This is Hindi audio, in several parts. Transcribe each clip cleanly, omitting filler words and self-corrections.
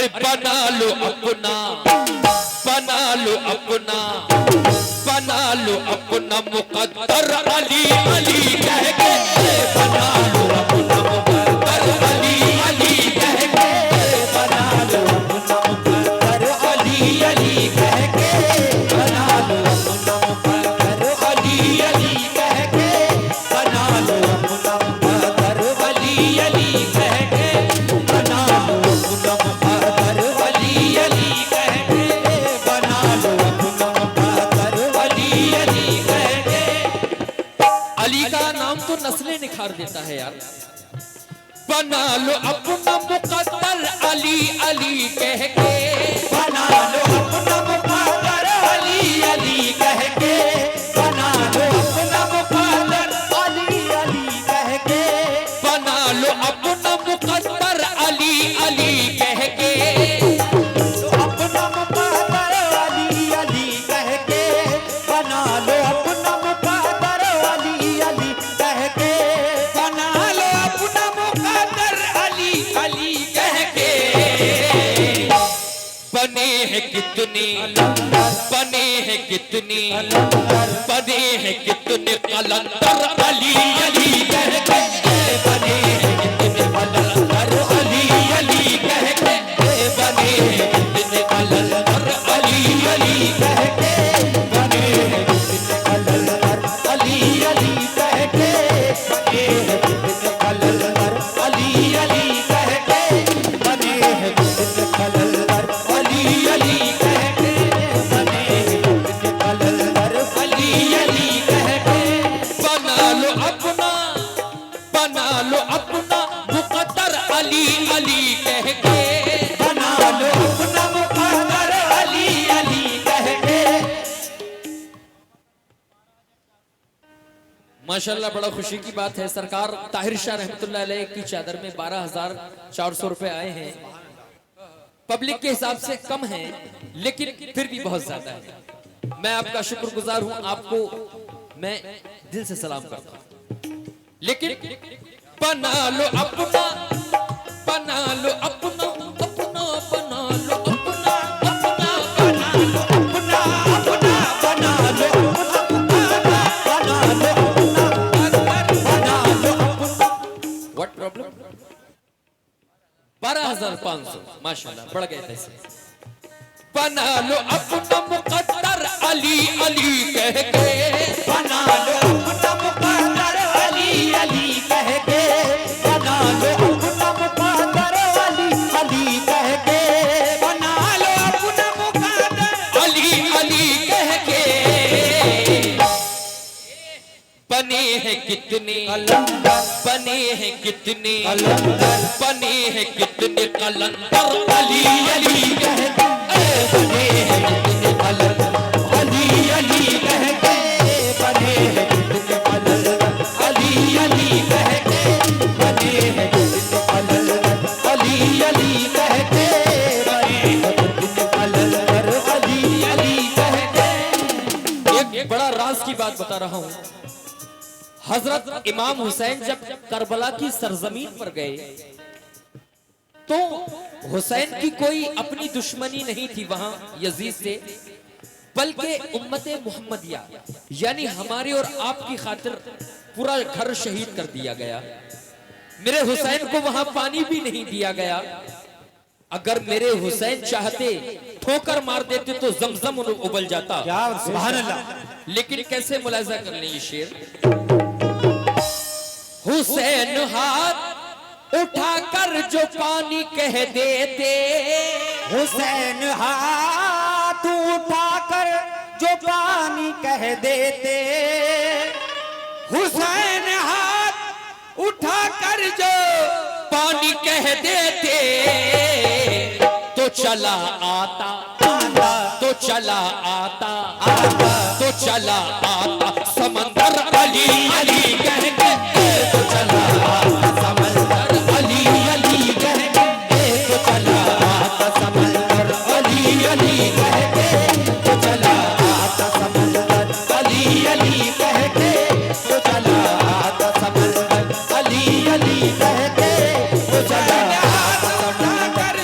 अरे बना लो अपना, बना लो अपना, बना लो अपना मुकद्दर अली अली कह के, बना लो अपना मुकद्दर अली अली कह के, बना लो अपना मुकद्दर अली अली कह के, बना लो अपना मुकद्दर अली अली कह के, बना लो अपना मुकद्दर अली अली कह के, बना लो अपना मुकद्दर अली अली कह के, बना लो अपना मुकद्दर अली अली कह के। अली का नाम तो नस्लें निखार देता है यार। बना लो अपना मुकद्दर अली अली कह के, बना लो अपना मुकद्दर अली अली कह के, बना लो अपना मुकद्दर अली अली कह के, बना लो अपना मुकद्दर अली अली कह के, अपना मुकद्दर अली अली कह के, बना लो अपना मुकद्दर अली अली कह के, बना लो अपना मुकद्दर अली अली कह के। बने हैं कितने, बने हैं कितने, बने हैं कितने कलंदर अली अली कह के, बने हैं कितने कलंदर अली अली कह के, बने हैं कितने कलंदर अली अली कह के, बने हैं कितने कलंदर अली अली कह के, बने हैं कितने कलंदर अली अली कह के, बने हैं कितने कलंदर अली अली कह के, बने हैं कितने कलंदर अली अली कह के। बना लो अपना, बना लो अपना मुकद्दर अली अली कह के, बना लो अपना मुकद्दर अली अली कह के। माशाल्लाह बड़ा खुशी की बात है, सरकार ताहिर शाह रहमतुल्लाह अलैह की चादर में 12,400 रुपए आए हैं। पब्लिक के हिसाब से कम है लेकिन फिर भी बहुत ज्यादा है। मैं आपका शुक्रगुजार हूं, आपको मैं दिल से सलाम करता हूं। लेकिन बना लो अपना, बना लो अपना, अपना बना लो अपना, अपना बना लो अपना, अपना बना लो अपना, बना लो अपना, बना लो अपना। What problem? 12,500 माशाल्लाह बढ़ गए पैसे। बना लो अपना मुकद्दर अली अली कह के, बना लो अपना मुकद्दर अली अली कह के, बना लो अपना मुकद्दर अली अली कह के, बना लो अपना मुकद्दर अली अली कह के। बने हैं कितने कलंदर, बने हैं कितने कलंदर, बने हैं कितने कलंदर अली अली कह के, बने हैं कितने कलंदर अली अली कह के, बने हैं कितने कलंदर अली अली कह के, बने हैं कितने कलंदर अली अली कह के, बने हैं कितने कलंदर अली अली कह के। एक बड़ा राज की बात बता रहा हूं। हजरत इमाम हुसैन जब करबला की सरजमीन पर गए तो हुसैन की कोई अपनी दुश्मनी नहीं थी वहां यजीद से, बल्कि उम्मते मुहम्मदिया यानी हमारे और आपकी खातिर पूरा घर शहीद कर दिया गया। मेरे हुसैन को वहां पानी भी नहीं दिया गया। अगर मेरे हुसैन चाहते ठोकर मार देते तो जमजम उबल जाता। सुभान अल्लाह। लेकिन कैसे मुलाजा कर लें ये शेर। हुसैन हाथ उठाकर जो पानी कह देते, हुसैन हाथ उठाकर जो पानी कह देते, हुसैन हाथ उठाकर जो पानी कह देते, तो चला आता, तो चला आता, तो चला आता समंदर अली अली कह के, तो चला आता समंदर अली अली कह के, तो चला आता समंदर अली अली कह के, तो चला आता समंदर अली अली कह के, तो चला आता समंदर अली अली कह के, तो चला आता समंदर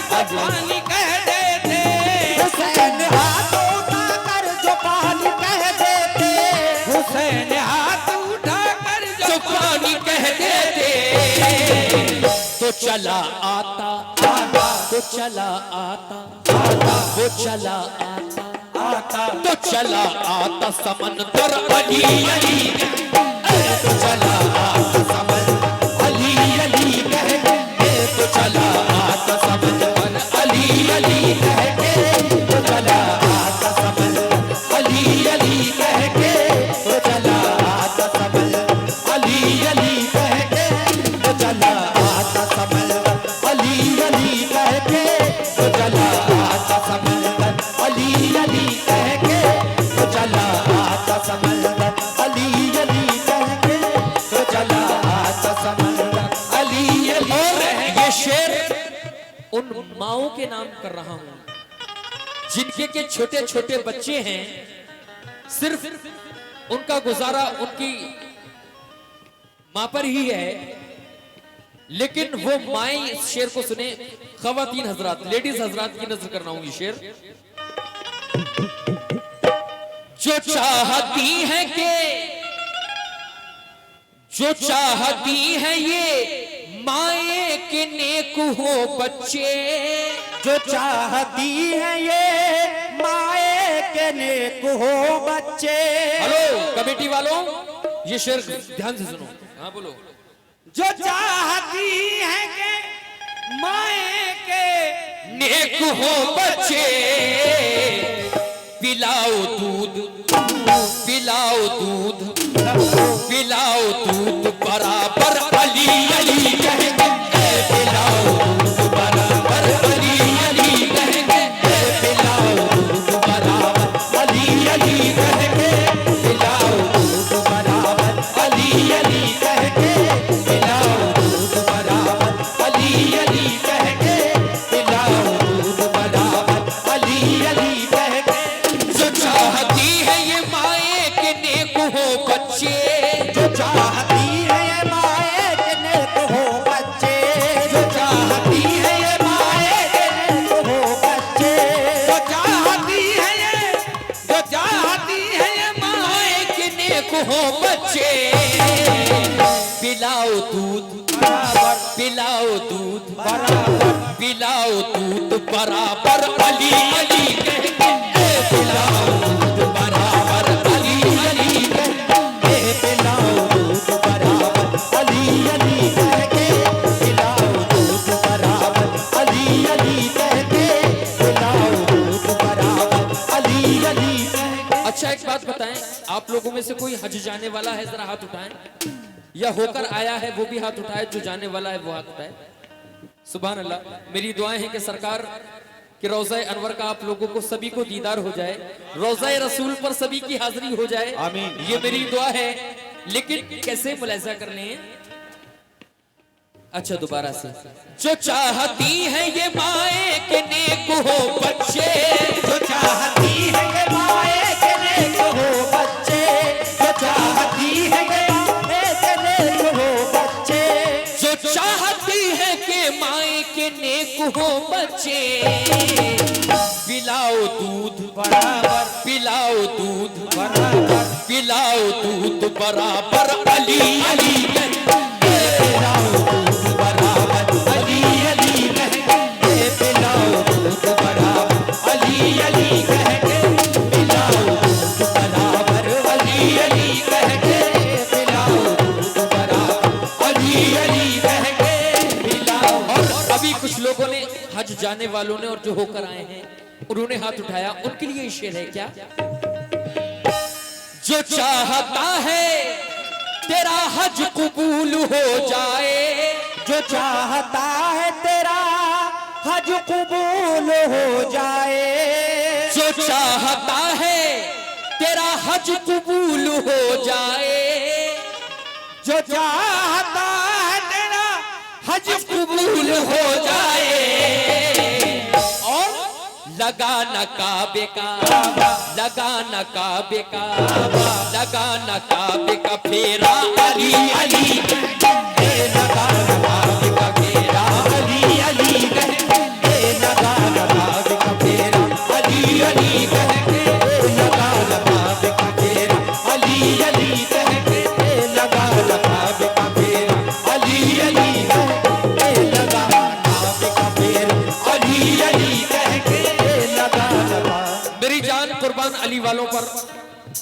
अली चला आता, तो चला आता, वो चला आता, तो चला आता समंदर अली अली, तो चला आता समंदर अली अली कह के, तो चला आता समंदर अली अली कह के, तो चला आता समंदर अली अली कह के, तो चला आता समंदर अली अली कह के, तो चला आता समंदर अली अली कह के, तो चला आता समंदर अली अली कह के, तो चला आता समंदर अली अली कह के, तो चला आता समंदर अली अली। और ये शेर उन माओं के नाम कर रहा हूं जिनके के छोटे छोटे बच्चे हैं, सिर्फ उनका गुजारा उनकी मां पर ही है, लेकिन वो माए इस शेर को सुने। खवातीन हजरात, लेडीज हजरात की नजर कर रहा हूं ये शेर। जो चाहती है के, जो चाहती है ये माए के नेक हो बच्चे, जो चाहती है ये माए के नेक हो बच्चे। हेलो कमेटी वालों, ये शेर ध्यान से सुनो। हाँ बोलो। जो चाहती है कि माए के नेक हो बच्चे, पिलाओ दूध, पिलाओ दूध, पिलाओ दूध बराबर अली अली कहेंगे, पिलाओ दूध बराबर अली अली कहेंगे, पिलाओ दूध बराबर अली अली कहेंगे, पिलाओ दूध बराबर अली अली कहेंगे, पिलाओ दूध बराबर अली अली कहेंगे, पिलाओ दूध बराबर अली अली कहेंगे। जो चाहती है ये माए के नेक हो बच्चे, जो चाहती है ये माए के नेक हो बच्चे, जो चाहती है ये माए के नेक हो बच्चे, जो चाहती है ये, जो चाहती है ये माए के नेक हो बच्चे, पिलाओ दूध बराबर, पिलाओ दूध बराबर, पिलाओ दूध बराबर अली अली कहेंगे, पिलाओ दूध बराबर अली अली कहेंगे, पिलाओ दूध बराबर अली अली कह के, पिलाओ दूध बराबर अली अली कह के, पिलाओ दूध बराबर अली अली कह के। अच्छा एक बात बताएं, आप लोगों में से कोई हज जाने वाला है? जरा हाथ उठाएं, या होकर आया है वो भी हाथ उठाए, जो जाने वाला है वो हाथ उठाए। सुभान अल्लाह। मेरी दुआएं हैं कि सरकार कि रोज़ा अनवर का आप लोगों को सभी को दीदार हो जाए, रोज़ा रसूल पर सभी की हाजिरी हो जाए, आमीन। ये मेरी दुआ है। लेकिन कैसे मुलाहिजा करने हैं? अच्छा दोबारा से। जो चाहती है ये माए के नेक हो बच्चे, जो चाहती है ये माए के नेक हो बच्चे, जो चाहती है ये माए के नेक हो बच्चे, जो चाहती है कि माए के नेक हो बच्चे, पिलाओ दूध बराबर, पिलाओ दूध बराबर, पिलाओ दूध बराबर अली अली पिलाओ दूध बराबर अली अली कह के, पिलाओ दूध बराबर अली अली कह के, पिलाओ दूध बराबर अली अली कह के, पिलाओ दूध बराबर अली अली कह के, पिलाओ। और अभी कुछ लोगों ने हज जाने वालों ने और जो होकर आए हैं उन्होंने हाथ उठाया, उनके लिए ये शेर है क्या? जो चाहता है तेरा हज कबूल हो जाए, जो चाहता है तेरा हज कबूल हो जाए, जो चाहता है तेरा हज कबूल हो जाए, जो चाहता है तेरा हज कबूल हो जाए, और लगाना काबे का, लगाना काबे का, लगाना काबे का फेरा अली अली, लगाना काबे का फेरा अली अली कह के, लगाना काबे का फेरा अली अली कह के, लगाना काबे का फेरा अली अली कह के, लगाना काबे का फेरा अली अली कह के, अली वालों पर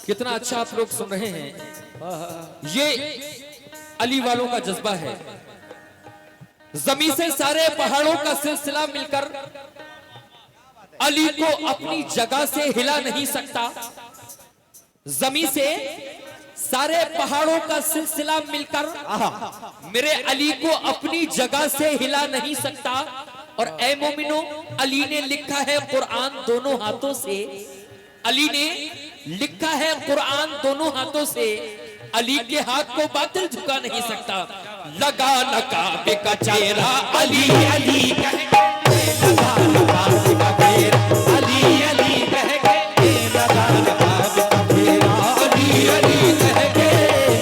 कितना अच्छा आप लोग सुन रहे हैं। ये अली वालों का जज्बा है। जमीन से सारे पहाड़ों का सिलसिला मिलकर अली को अपनी जगह से हिला नहीं सकता। जमीन से सारे पहाड़ों का सिलसिला मिलकर मेरे अली को अपनी जगह से हिला नहीं सकता। और ए मोमिनो, अली ने लिखा है कुरान दोनों हाथों से। अली ने लिखा है कुरान दोनों हाथों से। अली के हाथ को बातिल झुका नहीं सकता। लगा नकाबे का चेहरा अली अली कह के, लगा नकाबे का चेहरा अली अली कह के, लगा नकाबे का चेहरा अली अली कह के,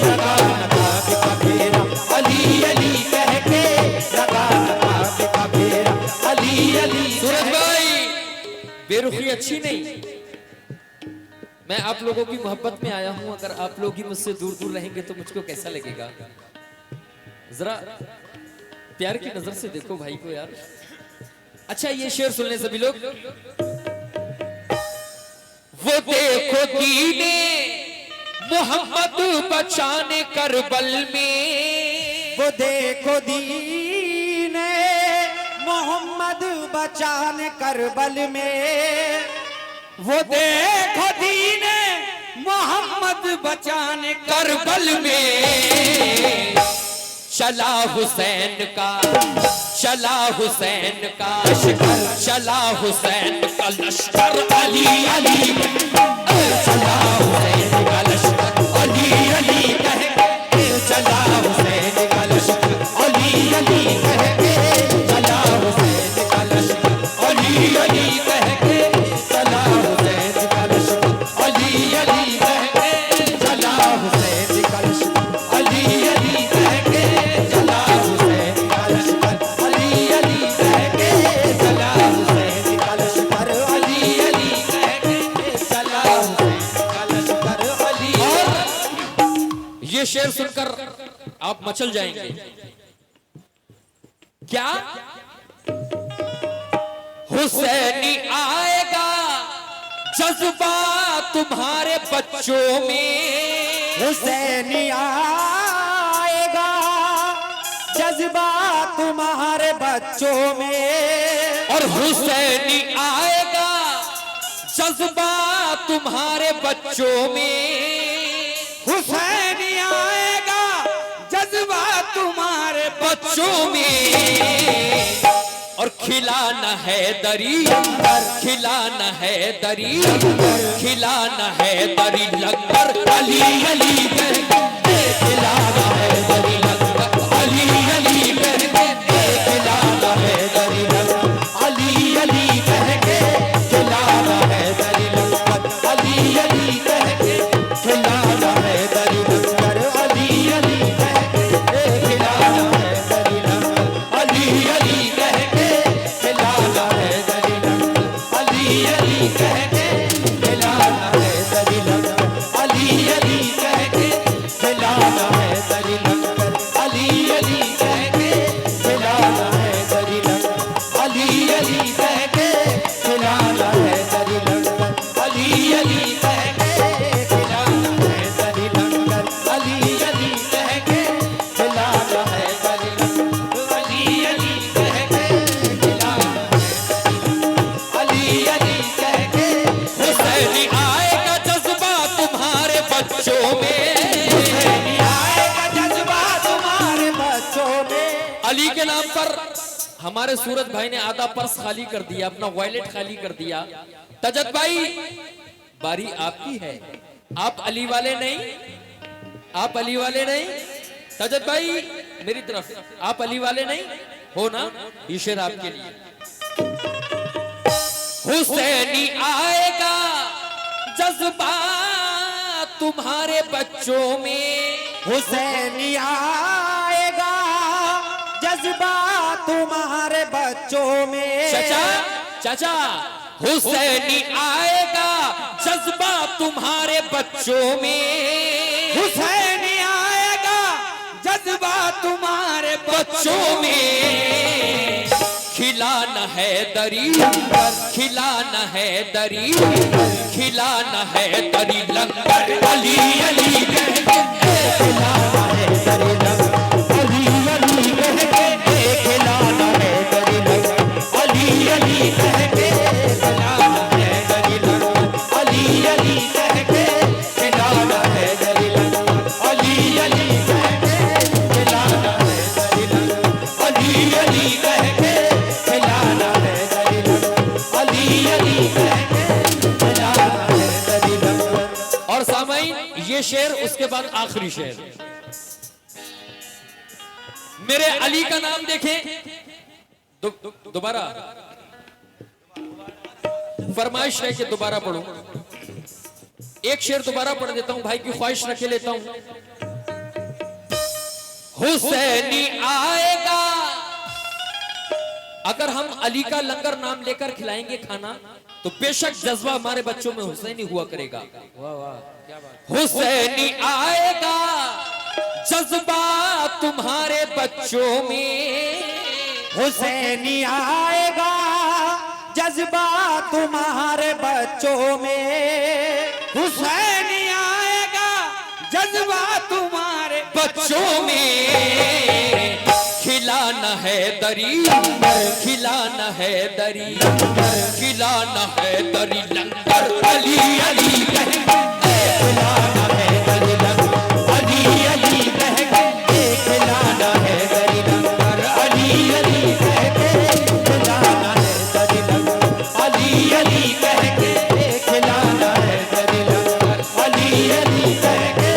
लगा नकाबे का चेहरा अली अली कह के, लगा नकाबे का चेहरा अली अली। सूरज भाई, बेरुखी अच्छी नहीं। मैं आप लोगों की मोहब्बत में आया हूं। अगर आप लोग ही मुझसे दूर दूर रहेंगे तो मुझको कैसा लगेगा? जरा प्यार की नजर से देखो भाई को यार। अच्छा, ये शेर सुन ले सभी लोग। वो देखो दीने मोहम्मद बचाने करबल में, वो देखो दीने मोहम्मद बचाने करबल में, वो देखो दीने मोहम्मद बचाने करबल में। चला हुसैन का, चला हुसैन का लश्कर, चला हुसैन का लश्कर अली अली, चला हुसैन का लश्कर अली अली कह के, चला हुसैन का लश्कर अली अली कह के, चला हुसैन का लश्कर अली अली कह के, चला हुसैन का लश्कर अली अली कह के, चला हुसैन का लश्कर अली अली कह के, चला हुसैन का लश्कर अली अली कह के, चला हुसैन का लश्कर अली अली कह के, चला हुसैन का लश्कर अली। और ये शेर सुनकर आप मचल जाएंगे। क्या? हुसैनी आएगा जज्बा तुम्हारे बच्चों में, हुसैनी आएगा जज्बा तुम्हारे बच्चों में, और हुसैनी आएगा जज्बा तुम्हारे बच्चों में, हुसैनी आएगा जज्बा तुम्हारे बच्चों में। और खिलाना है दरी, खिलाना है दरी, खिलाना है दरी लंगर अली अली कह के, खिलाना है दरी लंगर अली अली कह के, खिलाना है दरी लंगर अली अली कह के, खिलाना है दरी लंगर अली अली कह के, खिलाना है दरी लंगर अली अली कह के, खिलाना है दरी लंगर अली अली कह के, खिलाना है दरी लंगर अली अली कह के, खिलाना है दरी लंगर अली अली कह के, खिलाना है दरी लंगर अली अली कह के, खिलाना है दरी लंगर अली अली कह के, खिलाना है दरी लंगर अली अली कह के, खिलाना है दरी लंगर अली अली कह के, खिलाना है दरी लंगर अली अली कह के, खिलाना है अली अली कह के। हुसैनी आएगा जज्बा तुम्हारे बच्चों में, हुसैनी आएगा जज्बा तुम्हारे बच्चों में। अली के नाम पर हमारे सूरज भाई ने आधा पर्स खाली कर दिया, अपना वॉलेट खाली कर दिया। तजत भाई, बारी आपकी है। आप अली वाले नहीं, आप अली वाले नहीं। तजत भाई मेरी तरफ, आप अली वाले नहीं हो ना? ये शेर आपके लिए। हुसैनी आएगा जज्बा तुम्हारे बच्चों में, हुसैनी आएगा जज्बा तुम्हारे बच्चों में। चाचा चाचा, हुसैनी आएगा जज्बा तुम्हारे बच्चों में, हुसैनी आएगा जज्बा तुम्हारे बच्चों में। खिलाना है दरी, खिलाना है दरी, खिलाना है दरी लंगर अली अली कह के खिलाना है दरी लंगर अली अली कह के खिलाना है दरी लंगर अली अली कह के खिलाना है दरी लंगर अली अली कह के खिलाना है दरी लंगर अली अली कह के खिलाना है दरी लंगर अली अली कह के खिलाना है दरी लंगर अली अली कह के खिलाना है दरी लंगर। और सामाइन ये शेर, उसके बाद आखिरी शेर। मेरे अली का नाम देखें, दोबारा फरमाइश है कि दोबारा पढ़ूं। एक शेर दोबारा पढ़ देता हूं, भाई की ख्वाहिश रखे लेता हूं। हुसैनी आएगा, अगर हम अली का लंगर नाम लेकर खिलाएंगे खाना तो बेशक जज्बा हमारे बच्चों में हुसैनी हुआ करेगा। हुसैनी आएगा, जज्बा तुम्हारे बच्चों में, हुसैनी आएगा, जज्बा तुम्हारे बच्चों में, हुसैनी आएगा, जज्बा तुम्हारे बच्चों में। खिलाना है दरी, खिलाना है दरी, खिलाना है दरी लंगर अली अली कह के खिलाना है दरी लंगर अली अली कह के खिलाना है दरी लंगर अली अली कह के खिलाना है दरी लंगर अली अली कह के खिलाना है दरी लंगर अली अली कह के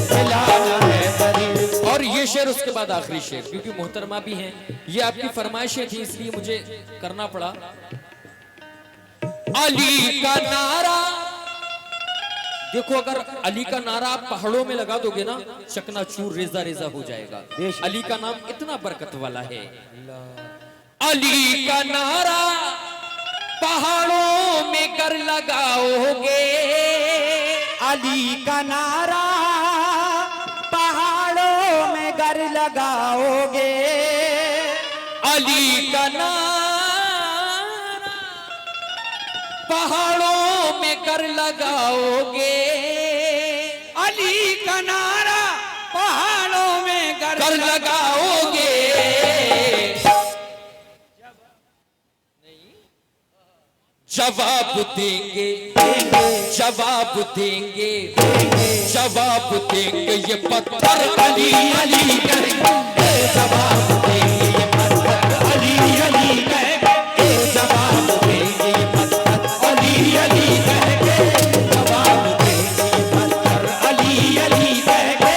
खिलाना है दरी। और ये शेर उसके बाद आखिरी शेर, क्योंकि मोहतरमा भी हैं, ये आपकी फरमाइशें थी इसलिए मुझे करना पड़ा। अली का नारा देखो, अगर अली का नारा आप पहाड़ों में लगा दोगे ना, चकनाचूर रेजा रेजा हो जाएगा। अली का नाम इतना बरकत वाला है। अली का नारा पहाड़ों में कर लगाओगे, अली का नारा पहाड़ों में घर लगाओगे, अली का नारा पहाड़ों में कर लगाओगे, अली का नारा पहाड़ों में घर कर लगाओगे। जवाब देंगे, जवाब देंगे, जवाब देंगे ये पत्थर अली अली करेंगे, जवाब देंगे ये पत्थर अली अली कहेंगे, जवाब देंगे ये पत्थर अली अली कहेंगे, जवाब देंगे ये पत्थर अली अली कहेंगे,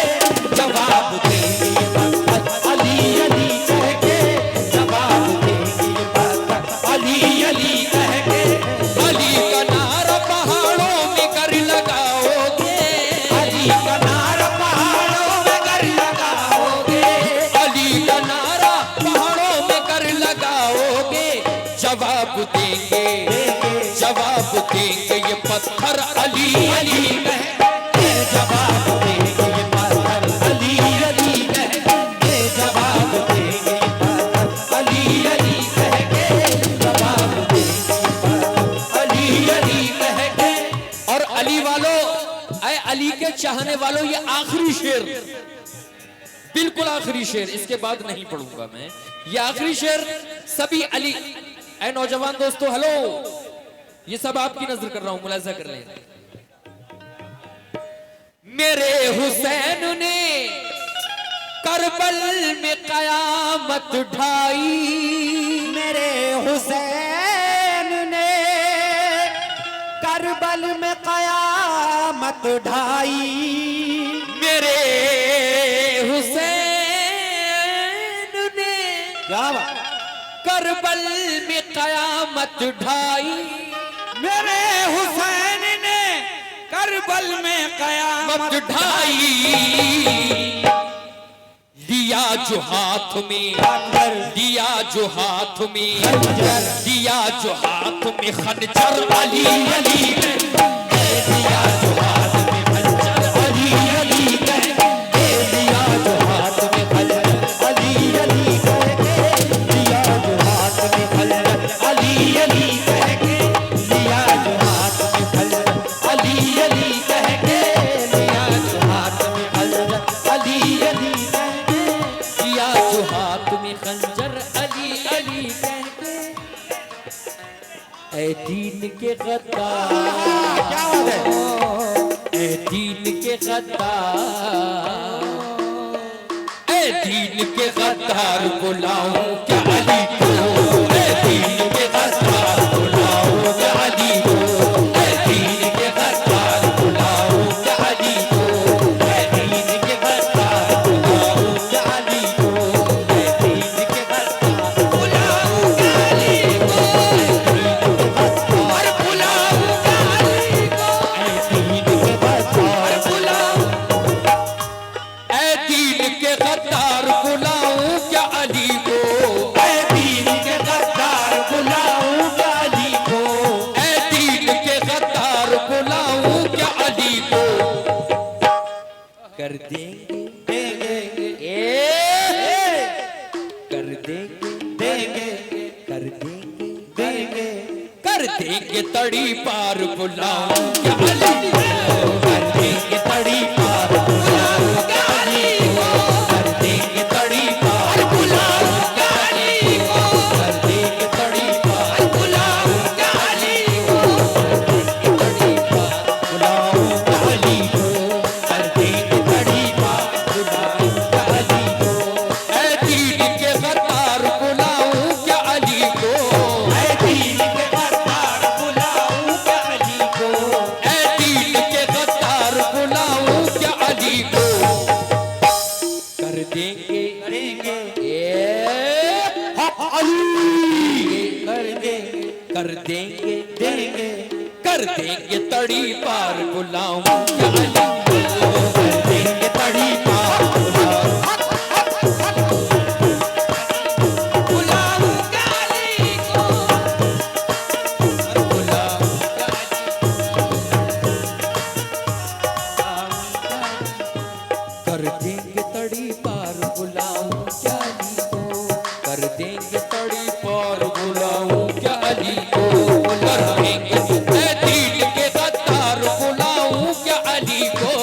जवाब देंगे ये पत्थर अली अली कहेंगे, जवाब देंगे ये पत्थर अली अली कहेंगे। अली का नारा पहाड़ों में कर लगाओगे, अली का नारा पहाड़ों में घर लगाओगे, अली का नारा पहाड़ों में कर लगाओगे। जवाब देंगे, जवाब देंगे ये पत्थर अली अली कहेंगे, जवाब देंगे ये पत्थर अली अली कहेंगे, जवाब देंगे ये पत्थर अली अली कहेंगे, जवाब देंगे ये पत्थर अली अली कहेंगे। और अली वालों, ऐ अली के चाहने वालों, ये आखिरी शेर, बिल्कुल आखिरी शेर, इसके बाद नहीं पढ़ूंगा मैं। ये आखिरी शेर सभी अली, ऐ नौजवान दोस्तों, हेलो, ये सब आपकी नजर कर रहा हूं, मुलाजा कर लें। मेरे हुसैन ने करबल में कयामत ढाई, मेरे हुसैन ने करबल में कयामत ढाई, मेरे हुसैन ने क्या बात? करबल में कयामत ढाई, मेरे हुसैन ने करबल में कयामत ढाई। दिया जो हाथ में, दिया जो हाथ में, दिया जो हाथ में खंजर अली अली, दिया जो हाथ में खंजर अली अली कहेंगे, दिया जो हाथ में खंजर अली अली कहेंगे, दिया जो हाथ में खंजर ऐ दीन के गद्दार, क्या बात है। ऐ दीन के गद्दार, ऐ दीन के गद्दार बुलाऊं क्या अली को, ऐ दीन के गद्दार बुलाऊं क्या अली को, ऐ दीन के गद्दार बुलाऊं क्या अली को, ऐ दीन के गद्दार बुलाऊं क्या अली को, ऐ दीन के गद्दार बुलाऊं क्या अली को, और बुलाऊं क्या अली को, ऐ दीन के गद्दार बुलाऊं, ऐ दीन के गद्दार बुलाऊं क्या अली को, ऐ दीन के गद्दार बुलाऊं क्या अली को, ऐ दीन के गद्दार बुलाऊं क्या अली को, कर देंगे कर देंगे कर देंगे कर देंगे तड़ी पार बुलाऊं क्या अली को, कर देंगे तड़ी पार बुलाऊं क्या अली को, कर देंगे तड़ी पार बुलाऊं क्या अली को, कर देंगे तड़ी पार बुलाऊं क्या अली को, कर देंगे तड़ी पार बुलाऊं क्या अली को, कर देंगे तड़ी पार बुलाऊं क्या अली को, ऐ दीन के गद्दार बुलाऊं क्या अली को, ऐ दीन के गद्दार बुलाऊं क्या अली को, ऐ दीन के गद्दार बुलाऊं क्या अली को, कर देंगे कर देंगे कर देंगे तड़ी पार बुलाऊं क्या अली को, कर देंगे तड़ी पार बुलाऊं बुलाऊं क्या अली को, बुलाऊं कर देंगे तड़ी पार बुलाऊं क्या अली को, कर देंगे तड़ी पार बुलाऊं क्या अली को, कर देंगे ऐ दीन के गद्दार बुलाऊं क्या अली को,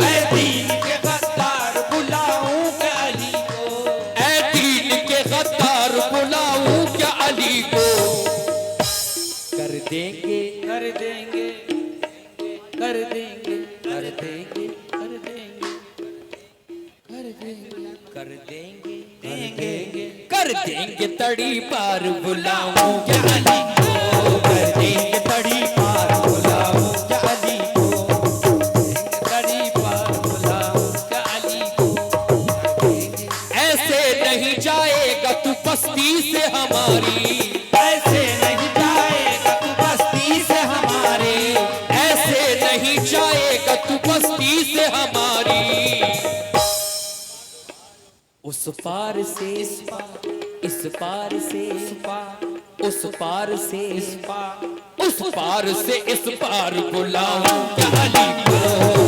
ऐ दीन के गद्दार बुलाऊं क्या अली को, ऐ दीन के गद्दार बुलाऊं क्या अली को, कर देंगे कर देंगे कर देंगे कर देंगे कर देंगे कर देंगे तड़ी पार बुलाऊं क्या अली को, कर देंगे तड़ी पार बुलाऊं क्या अली को, तड़ी पार बुलाऊं क्या अली को, ऐसे नहीं जाएगा तू बस्ती से हमारी, ऐसे नहीं जाएगा तू बस्ती से हमारे, ऐसे नहीं जाएगा तू बस्ती से हमारी, उस पार से इस पार, इस पार से इस पार, उस पार से इस पार, उस पार से इस पार बुलाऊं क्या अली को,